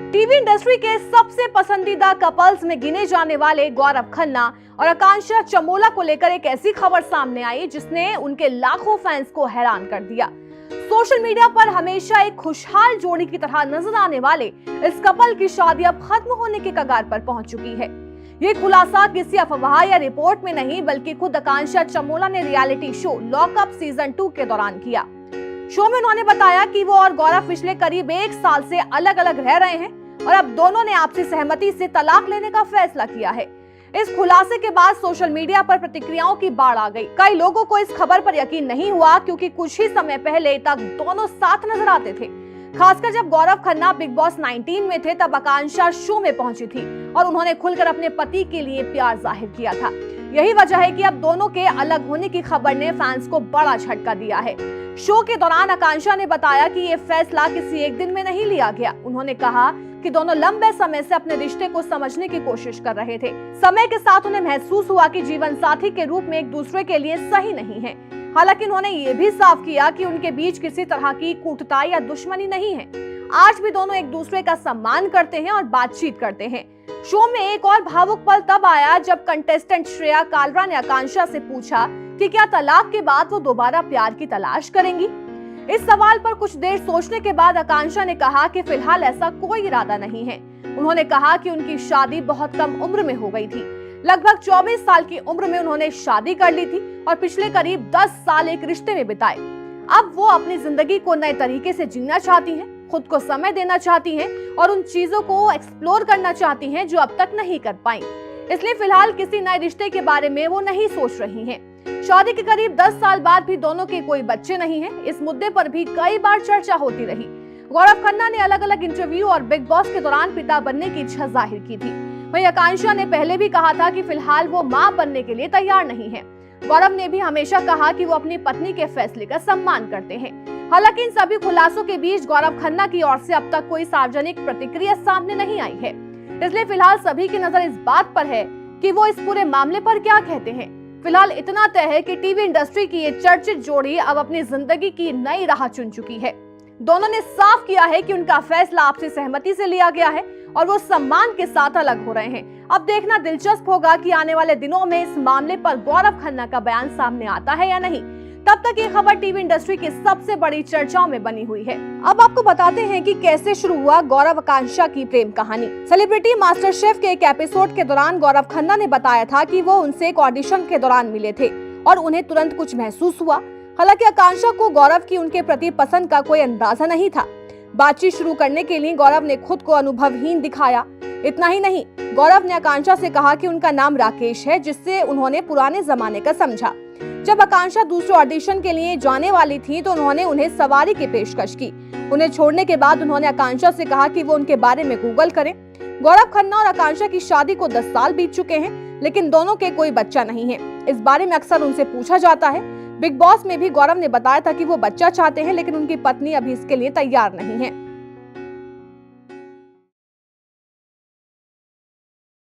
TV industry के सबसे पसंदीदा कपल्स में गिने जाने वाले गौरव खन्ना और आकांक्षा चमोला को लेकर एक ऐसी खबर सामने आई जिसने उनके लाखों फैंस को हैरान कर दिया। सोशल मीडिया पर हमेशा एक खुशहाल जोड़ी की तरह नजर आने वाले इस कपल की शादी अब खत्म होने के कगार पर पहुंच चुकी है। ये खुलासा किसी अफवाह या रिपोर्ट में नहीं बल्कि खुद आकांक्षा चमोला ने रियलिटी शो लॉकअप सीजन 2 के दौरान किया। शो में उन्होंने बताया कि वो और गौरव पिछले करीब 1 साल से अलग अलग रह रहे हैं और अब दोनों ने आपसी सहमति से तलाक लेने का फैसला किया है। इस खुलासे के बाद सोशल मीडिया पर प्रतिक्रियाओं की बाढ़ आ गई। कई लोगों को इस खबर पर यकीन नहीं हुआ क्योंकि कुछ ही समय पहले तक दोनों साथ नजर आते थे। खासकर जब गौरव खन्ना बिग बॉस 19 में थे तब आकांक्षा शो में पहुंची थी और उन्होंने खुलकर अपने पति के लिए प्यार जाहिर किया था। यही वजह है कि अब दोनों के अलग होने की खबर ने फैंस को बड़ा झटका दिया है। शो के दौरान आकांक्षा ने बताया कि ये फैसला किसी एक दिन में नहीं लिया गया। उन्होंने कहा कि दोनों लंबे समय से अपने रिश्ते को समझने की कोशिश कर रहे थे। समय के साथ उन्हें महसूस हुआ कि जीवन साथी के रूप में एक दूसरे के लिए सही नहीं है। हालांकि उन्होंने ये भी साफ किया कि उनके बीच किसी तरह की कूटता या दुश्मनी नहीं है। आज भी दोनों एक दूसरे का सम्मान करते हैं और बातचीत करते हैं। शो में एक और भावुक पल तब आया जब कंटेस्टेंट श्रेया कालरा ने आकांक्षा से पूछा कि क्या तलाक के बाद वो दोबारा प्यार की तलाश करेंगी। इस सवाल पर कुछ देर सोचने के बाद आकांक्षा ने कहा कि फिलहाल ऐसा कोई इरादा नहीं है। उन्होंने कहा कि उनकी शादी बहुत कम उम्र में हो गई थी। लगभग 24 साल की उम्र में उन्होंने शादी कर ली थी और पिछले करीब 10 साल एक रिश्ते में बिताए। अब वो अपनी जिंदगी को नए तरीके से जीना चाहती हैं, खुद को समय देना चाहती हैं और उन चीजों को एक्सप्लोर करना चाहती हैं जो अब तक नहीं कर पाई। इसलिए फिलहाल किसी नए रिश्ते के बारे में वो नहीं सोच रही हैं। शादी के करीब 10 साल बाद भी दोनों के कोई बच्चे नहीं हैं। इस मुद्दे पर भी कई बार चर्चा होती रही। गौरव खन्ना ने अलग अलग इंटरव्यू और बिग बॉस के दौरान पिता बनने की इच्छा जाहिर की थी। वहीं आकांक्षा ने पहले भी कहा था कि फिलहाल वो मां बनने के लिए तैयार नहीं है। गौरव ने भी हमेशा कहा कि वो अपनी पत्नी के फैसले का सम्मान करते हैं। हालांकि इन सभी खुलासों के बीच गौरव खन्ना की ओर से अब तक कोई सार्वजनिक प्रतिक्रिया सामने नहीं आई है। इसलिए फिलहाल सभी की नजर इस बात पर है कि वो इस पूरे मामले पर क्या कहते हैं। फिलहाल इतना तय है कि टीवी इंडस्ट्री की ये चर्चित जोड़ी अब अपनी जिंदगी की नई राह चुन चुकी है। दोनों ने साफ किया है कि उनका फैसला आपसी सहमति से लिया गया है और वो सम्मान के साथ अलग हो रहे हैं। अब देखना दिलचस्प होगा कि आने वाले दिनों में इस मामले पर गौरव खन्ना का बयान सामने आता है या नहीं। तब तक ये खबर टीवी इंडस्ट्री की सबसे बड़ी चर्चाओं में बनी हुई है। अब आपको बताते हैं कि कैसे शुरू हुआ गौरव आकांक्षा की प्रेम कहानी। सेलिब्रिटी मास्टर शेफ के एक एपिसोड के दौरान गौरव खन्ना ने बताया था कि वो उनसे एक ऑडिशन के दौरान मिले थे और उन्हें तुरंत कुछ महसूस हुआ। हालांकि आकांक्षा को गौरव की उनके प्रति पसंद का कोई अंदाजा नहीं था। बातचीत शुरू करने के लिए गौरव ने खुद को अनुभवहीन दिखाया। इतना ही नहीं, गौरव ने आकांक्षा से कहा कि उनका नाम राकेश है, जिससे उन्होंने पुराने जमाने का समझा। जब आकांक्षा दूसरे ऑडिशन के लिए जाने वाली थी तो उन्होंने उन्हें सवारी की पेशकश की। उन्हें छोड़ने के बाद उन्होंने आकांक्षा से कहा कि वो उनके बारे में गूगल करें। गौरव खन्ना और आकांक्षा की शादी को 10 साल बीत चुके हैं, लेकिन दोनों के कोई बच्चा नहीं है। इस बारे में अक्सर उनसे पूछा जाता है। बिग बॉस में भी गौरव ने बताया था कि वो बच्चा चाहते हैं, लेकिन उनकी पत्नी अभी इसके लिए तैयार नहीं है।